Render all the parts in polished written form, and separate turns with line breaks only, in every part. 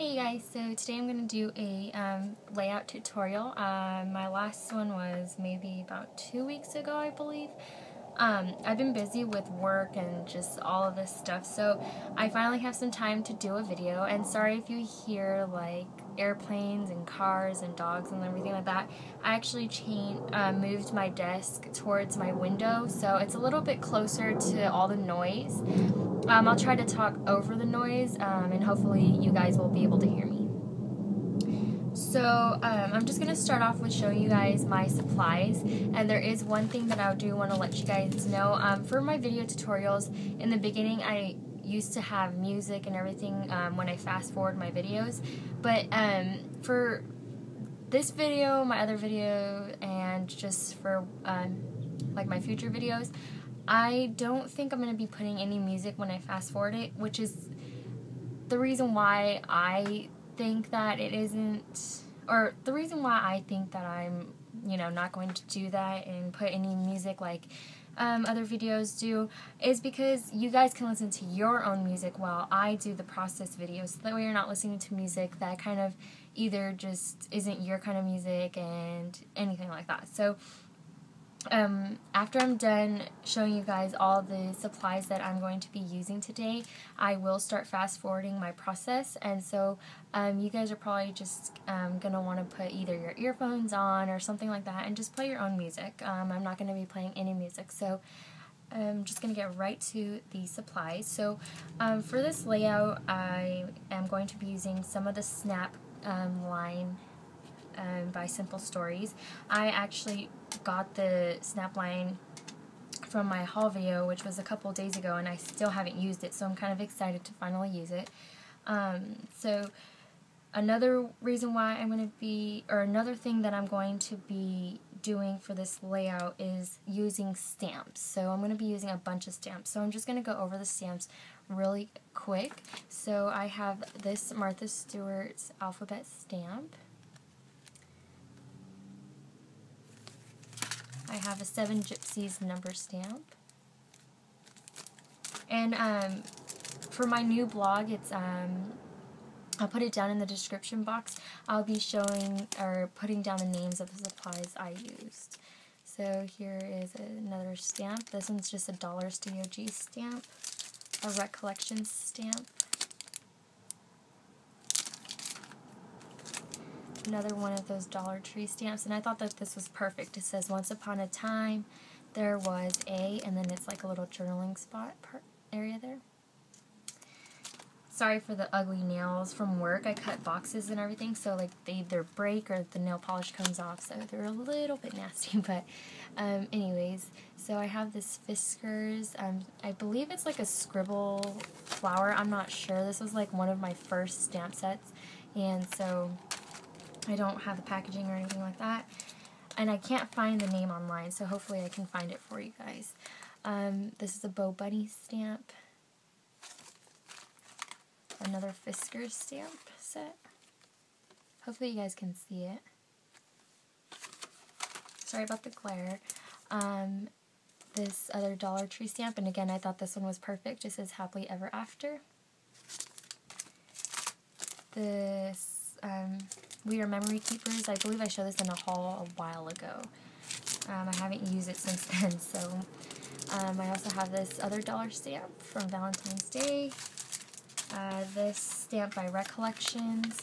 Hey guys, so today I'm going to do a layout tutorial. My last one was maybe about 2 weeks ago, I believe. I've been busy with work and just all of this stuff, so I finally have some time to do a video. And sorry if you hear like airplanes and cars and dogs and everything like that. I actually moved my desk towards my window, so it's a little bit closer to all the noise. I'll try to talk over the noise, and hopefully you guys will be able to hear me. So I'm just going to start off with showing you guys my supplies, and there is one thing that I do want to let you guys know. For my video tutorials, in the beginning I used to have music and everything when I fast forward my videos, but for this video, my other video, and just for like my future videos, I don't think I'm going to be putting any music when I fast forward it, which is the reason why I think that it isn't, or the reason why I think that I'm, not going to do that and put any music like other videos do, is because you guys can listen to your own music while I do the process videos, so that way you're not listening to music that kind of either just isn't your kind of music and anything like that. So after I'm done showing you guys all the supplies that I'm going to be using today, I will start fast forwarding my process, and so you guys are probably just going to want to put either your earphones on or something like that and just play your own music. I'm not going to be playing any music, so I'm just going to get right to the supplies. So for this layout, I am going to be using some of the Snap line by Simple Stories. I actually got the Snapline from my haul video, which was a couple days ago, and I still haven't used it, so I'm kind of excited to finally use it. So another reason why another thing that I'm going to be doing for this layout is using stamps. So I'm going to be using a bunch of stamps. So I'm just going to go over the stamps really quick. So I have this Martha Stewart's alphabet stamp. I have a 7 Gypsies number stamp. And for my new blog, it's I'll put it down in the description box. I'll be showing or putting down the names of the supplies I used. So here is another stamp. This one's just a Dollar Studio G stamp, a Recollection stamp, another one of those Dollar Tree stamps, and I thought that this was perfect. It says, "Once upon a time, there was a," and then it's like a little journaling spot area there. Sorry for the ugly nails from work. I cut boxes and everything, so like they either break or the nail polish comes off, so they're a little bit nasty, but anyways, so I have this Fiskars, I believe it's like a scribble flower, I'm not sure. This was like one of my first stamp sets, and so I don't have the packaging or anything like that, and I can't find the name online, so hopefully I can find it for you guys. This is a Bo Bunny stamp, another Fiskars stamp set. Hopefully you guys can see it. Sorry about the glare. This other Dollar Tree stamp, and again I thought this one was perfect. It says Happily Ever After. This We Are Memory Keepers. I believe I showed this in a haul a while ago. I haven't used it since then, so I also have this other dollar stamp from Valentine's Day. This stamp by Recollections,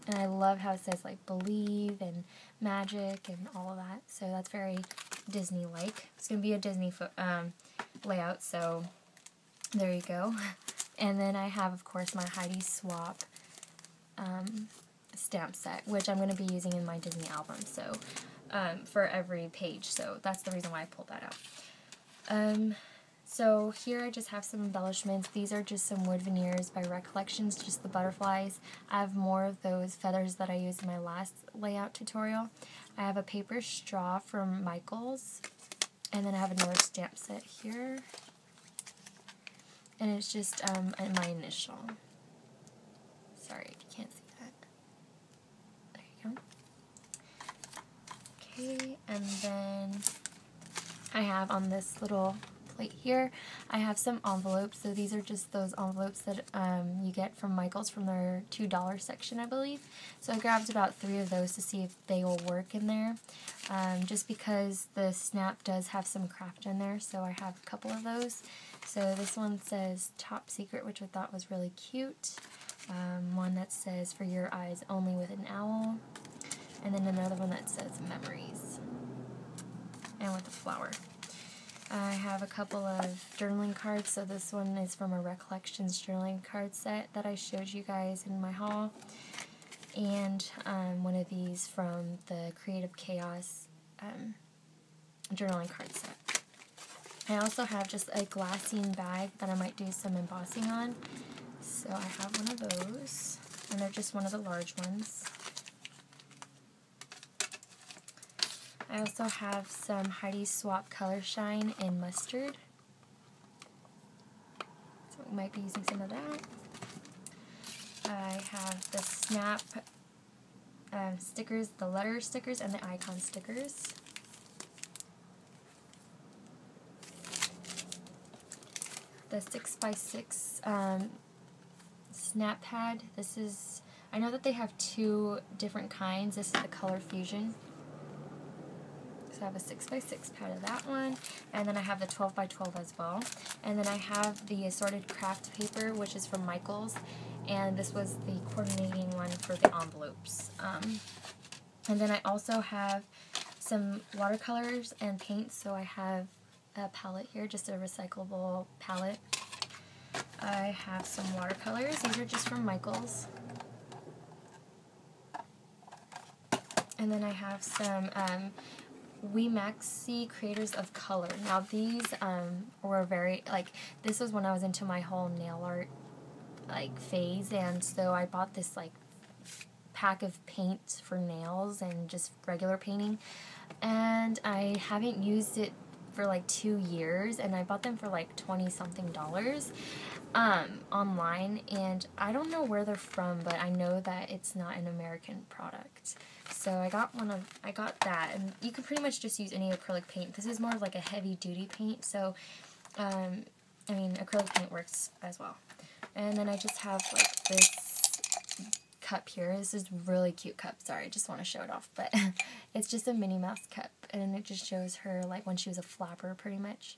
and I love how it says like Believe and Magic and all of that, so that's very Disney-like. It's going to be a Disney layout, so there you go. And then I have, of course, my Heidi Swapp stamp set, which I'm going to be using in my Disney album, so for every page, so that's the reason why I pulled that out. So here I just have some embellishments. These are just some wood veneers by Recollections, just the butterflies. I have more of those feathers that I used in my last layout tutorial. I have a paper straw from Michaels, and then I have another stamp set here, and it's just my initial. Sorry if you can't see that. There you go. Okay, and then I have on this little plate here. I have some envelopes. So these are just those envelopes that you get from Michaels from their $2 section, I believe. So I grabbed about 3 of those to see if they will work in there. Just because the snap does have some craft in there, so I have a couple of those. So this one says Top Secret, which I thought was really cute. One that says For Your Eyes Only with an owl. And then another one that says Memories. And with a flower. I have a couple of journaling cards. So this one is from a Recollections journaling card set that I showed you guys in my haul. And one of these from the Creative Chaos journaling card set. I also have just a glassine bag that I might do some embossing on. So I have one of those, and they're just one of the large ones. I also have some Heidi Swapp Color Shine in Mustard. So we might be using some of that. I have the Snap stickers, the letter stickers, and the icon stickers. The 6x6 Snap Pad. This is, I know that they have 2 different kinds. This is the Color Fusion. So I have a 6x6 pad of that one, and then I have the 12x12 as well. And then I have the Assorted Craft Paper, which is from Michaels, and this was the coordinating one for the envelopes. And then I also have some watercolors and paints, so I have a palette here, just a recyclable palette. I have some watercolors. These are just from Michaels. And then I have some Wemaxi Creators of Color. Now these were very, like, this was when I was into my whole nail art phase, and so I bought this pack of paint for nails and just regular painting, and I haven't used it for 2 years, and I bought them for $20-something online, and I don't know where they're from, but I know that it's not an American product. So I got that, and you can pretty much just use any acrylic paint. This is more of a heavy duty paint, so I mean acrylic paint works as well. And then I just have this cup here. This is a really cute cup. Sorry, I just want to show it off, but it's just a Minnie Mouse cup, and it just shows her when she was a flapper, pretty much.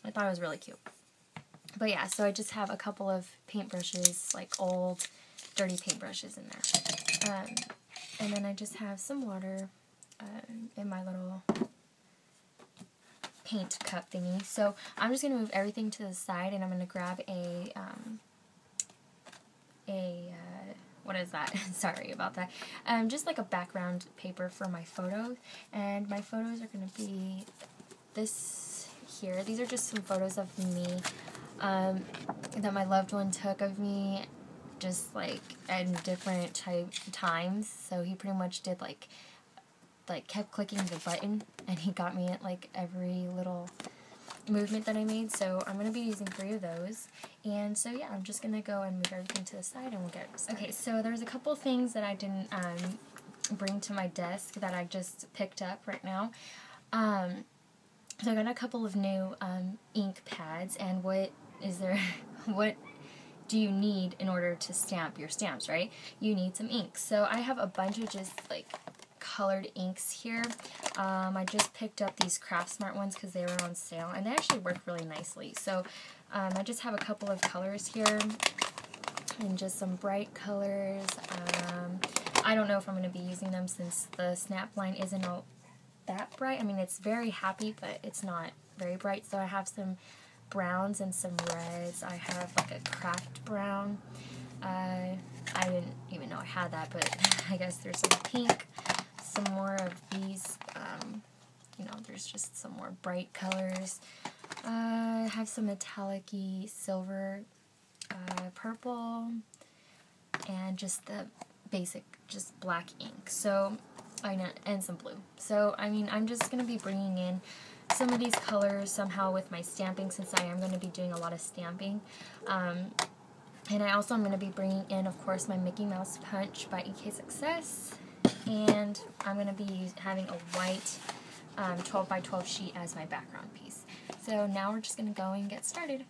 I thought it was really cute. But yeah, so I just have a couple of paintbrushes, old, dirty paintbrushes in there. And then I just have some water in my little paint cup thingy. So I'm just going to move everything to the side, and I'm going to grab what is that? Sorry about that. Just a background paper for my photos. And my photos are going to be this here. These are just some photos of me that my loved one took of me, just in different times. So he pretty much did kept clicking the button, and he got me at every little movement that I made. So I'm going to be using 3 of those. And so yeah, I'm just going to go and move everything to the side, and we'll get started. Okay, so there's a couple things that I didn't bring to my desk that I just picked up right now. So I got a couple of new ink pads, and what do you need in order to stamp your stamps, right? You need some ink. So I have a bunch of just colored inks here. I just picked up these Craftsmart ones because they were on sale, and they actually work really nicely. So I just have a couple of colors here, and just some bright colors. I don't know if I'm going to be using them since the snap line isn't all that bright. I mean, it's very happy, but it's not very bright. So I have some browns and some reds. I have a craft brown. I didn't even know I had that, but I guess there's some pink, some more of these, there's just some more bright colors. I have some metallic-y silver, purple, and just the basic, just black ink. So, and some blue. So, I mean, I'm just going to be bringing in some of these colors somehow with my stamping, since I am going to be doing a lot of stamping. And I also am going to be bringing in, of course, my Mickey Mouse Punch by EK Success. And I'm going to be having a white 12x12 sheet as my background piece. So now we're just going to go and get started.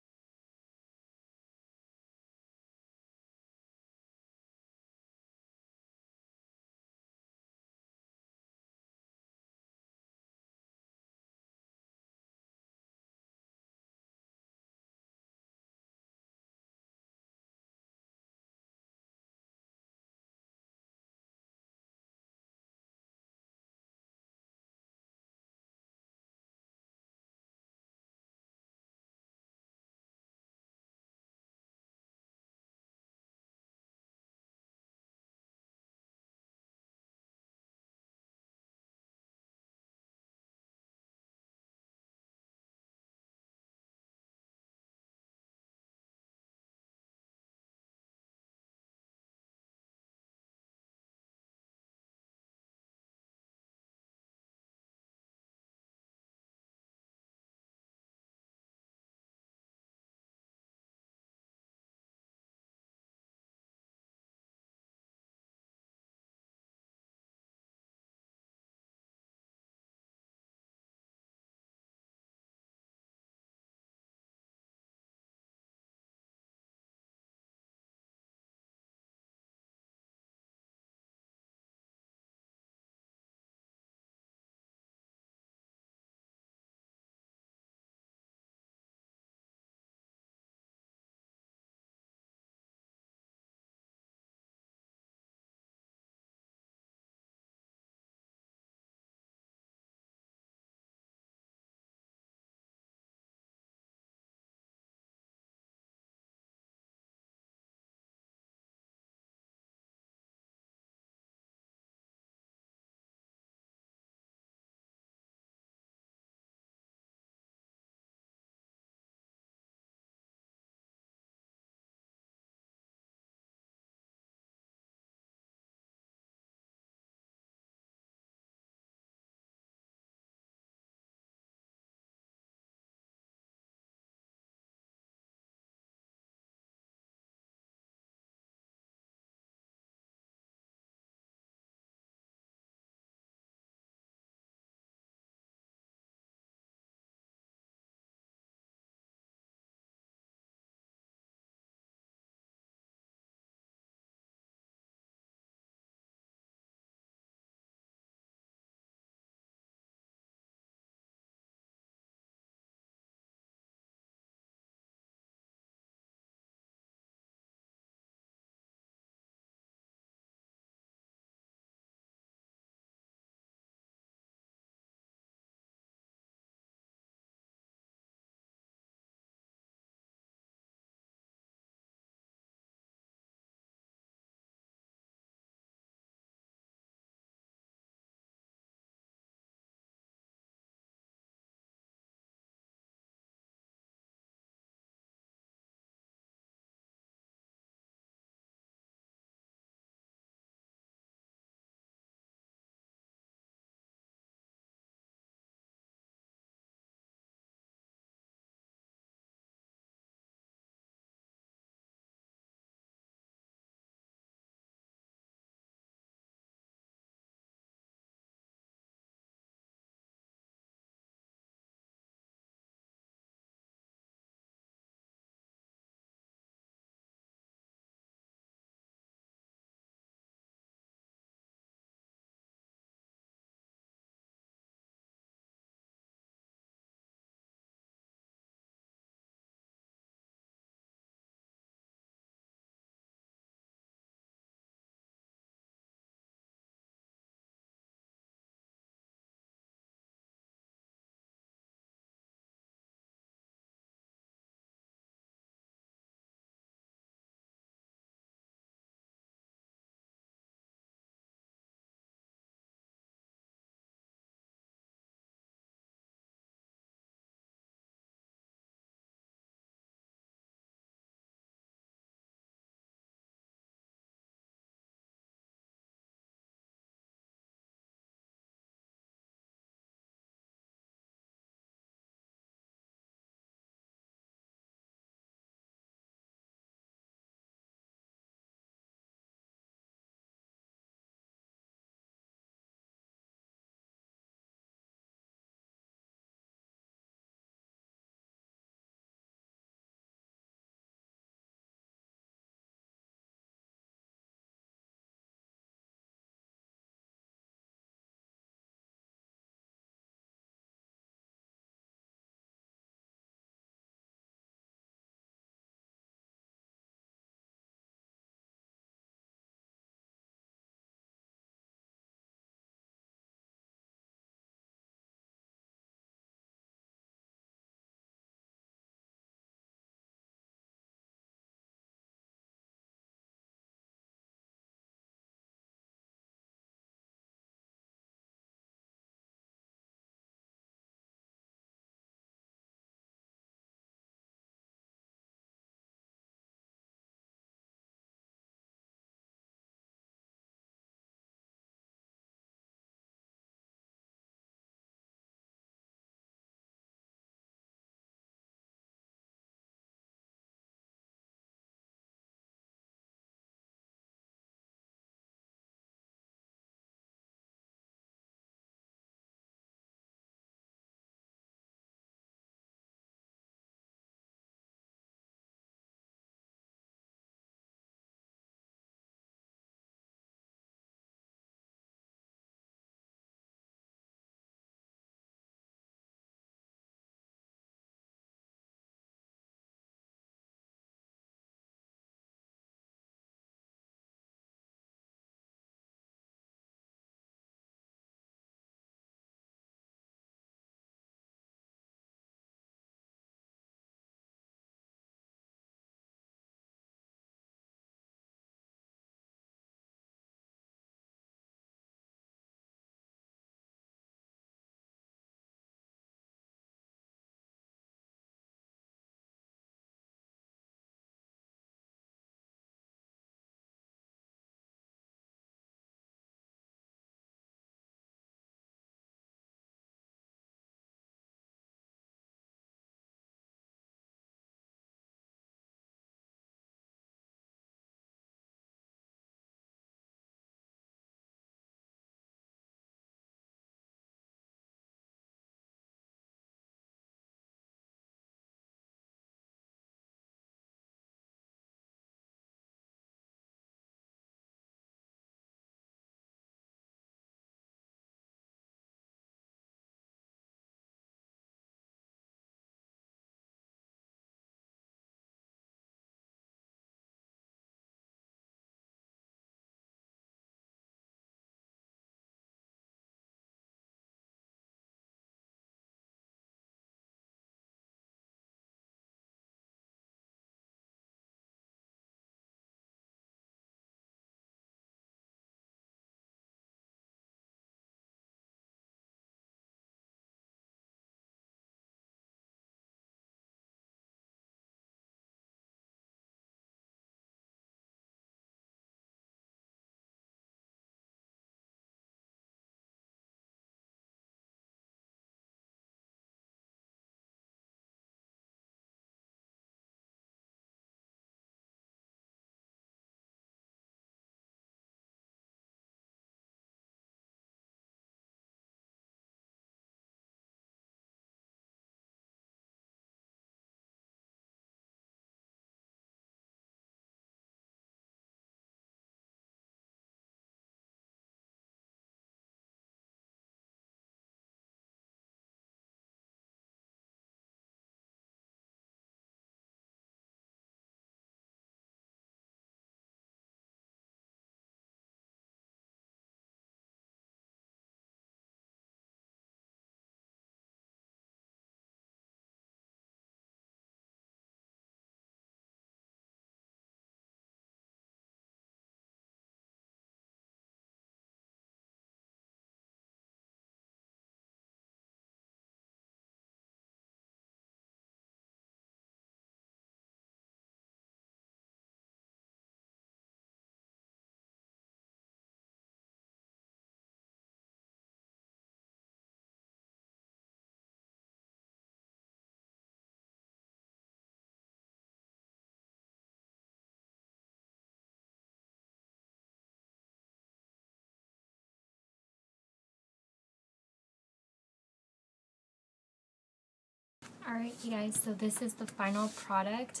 Alright, you guys, so this is the final product.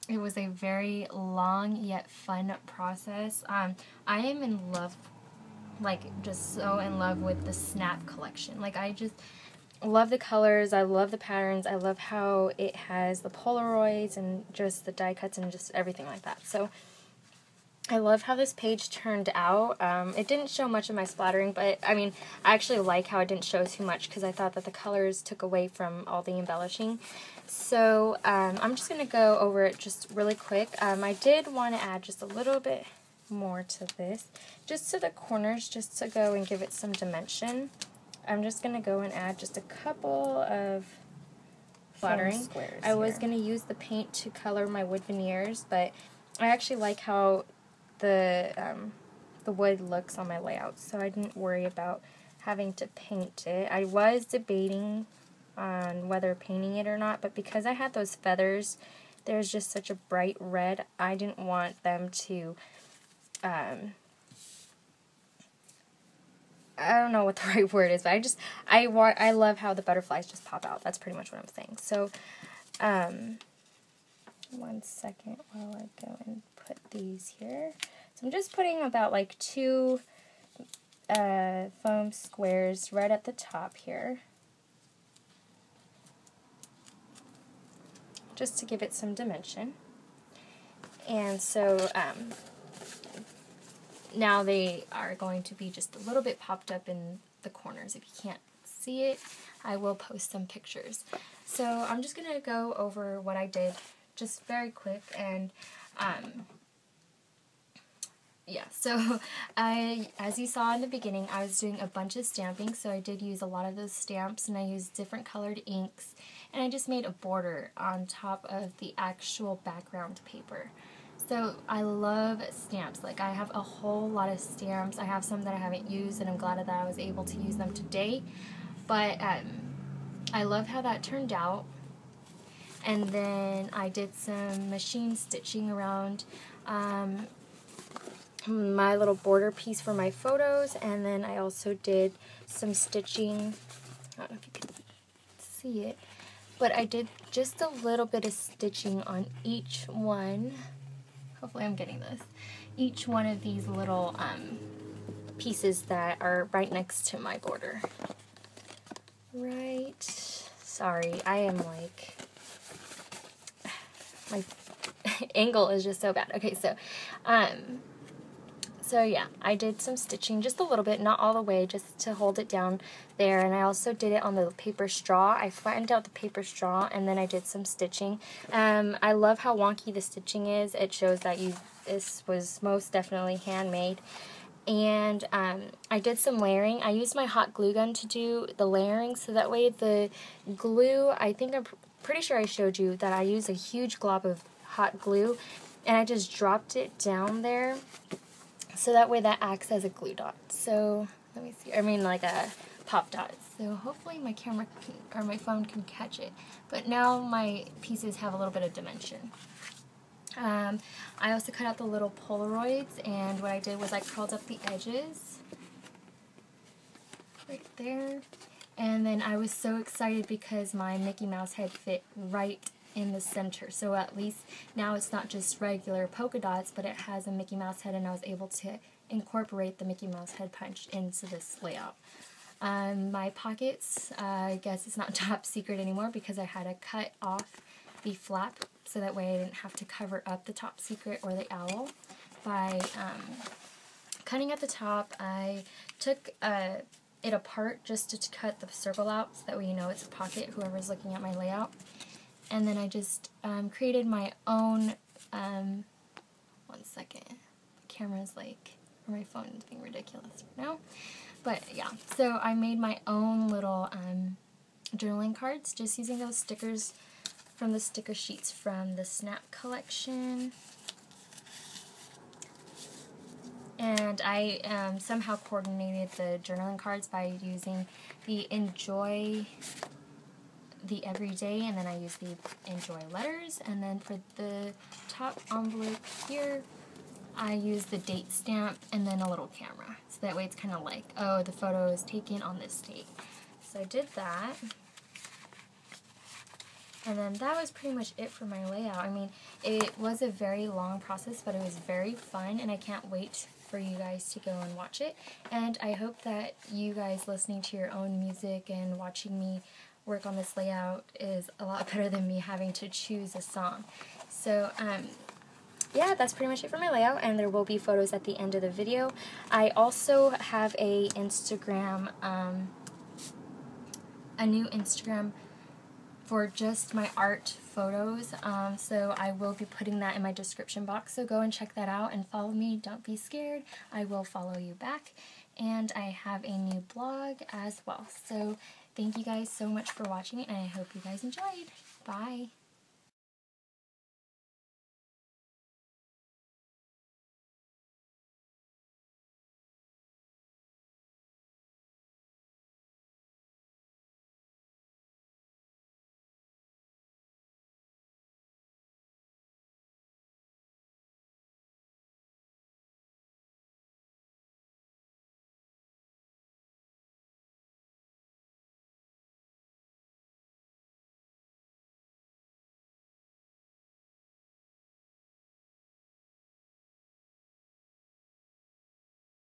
It was a very long yet fun process. I am in love, like, just so in love with the Snap collection. Like, I just love the colors, I love the patterns, I love how it has the Polaroids and just the die cuts and just everything like that. So, I love how this page turned out. It didn't show much of my splattering, but I mean, I actually like how it didn't show too much because I thought that the colors took away from all the embellishing. So I'm just going to go over it just really quick. I did want to add just a little bit more to this, just to the corners, just to go and give it some dimension. I'm just going to go and add just a couple of splattering. I was going to use the paint to color my wood veneers, but I actually like how the wood looks on my layout, so I didn't worry about having to paint it. I was debating on whether painting it or not, but because I had those feathers, there's just such a bright red, I didn't want them to, I don't know what the right word is, but I love how the butterflies just pop out. That's pretty much what I'm saying. So, 1 second while I go and put these here. So I'm just putting about like 2 foam squares right at the top here, just to give it some dimension. And so now they are going to be just a little bit popped up in the corners. If you can't see it, I will post some pictures. So I'm just going to go over what I did just very quick, and yeah, so as you saw in the beginning, I was doing a bunch of stamping, so I did use a lot of those stamps, and I used different colored inks, and I just made a border on top of the actual background paper. So I love stamps. Like, I have a whole lot of stamps. I have some that I haven't used, and I'm glad that I was able to use them today, but I love how that turned out. And then I did some machine stitching around my little border piece for my photos, and then I also did some stitching. I don't know if you can see it, but I did just a little bit of stitching on each one. Hopefully I'm getting this. Each one of these little pieces that are right next to my border. Right. Sorry, I am like, my angle is just so bad. Okay, so yeah, I did some stitching, just a little bit, not all the way, just to hold it down there. And I also did it on the paper straw. I flattened out the paper straw, and then I did some stitching. I love how wonky the stitching is. It shows that this was most definitely handmade. And I did some layering. I used my hot glue gun to do the layering, so that way the glue, I'm pretty sure I showed you that I used a huge glob of hot glue, and I just dropped it down there, so that way that acts as a glue dot. So let me see, like a pop dot. So hopefully my camera or my phone can catch it. But now my pieces have a little bit of dimension. I also cut out the little Polaroids, and what I did was I curled up the edges right there. And then I was so excited because my Mickey Mouse head fit right in the center. So at least now it's not just regular polka dots, but it has a Mickey Mouse head, and I was able to incorporate the Mickey Mouse head punch into this layout. My pockets, I guess it's not top secret anymore because I had to cut off the flap so that way I didn't have to cover up the top secret or the owl. By cutting at the top, I took it apart just to cut the circle out so that way you know it's a pocket, whoever's looking at my layout. And then I just created my own, 1 second, the camera's like, or my phone is being ridiculous right now. But yeah, so I made my own little journaling cards just using those stickers from the sticker sheets from the Snap collection. And I somehow coordinated the journaling cards by using the Enjoy the Everyday, and then I use the Enjoy letters, and then for the top envelope here, I use the date stamp and then a little camera. So that way it's kind of like, oh, the photo is taken on this date. So I did that. And then that was pretty much it for my layout. I mean, it was a very long process, but it was very fun, and I can't wait for you guys to go and watch it. And I hope that you guys listening to your own music and watching me work on this layout is a lot better than me having to choose a song. So, yeah, that's pretty much it for my layout, and there will be photos at the end of the video. I also have a Instagram, a new Instagram for just my art photos, so I will be putting that in my description box, so go and check that out and follow me. Don't be scared, I will follow you back. And I have a new blog as well. So thank you guys so much for watching, and I hope you guys enjoyed. Bye!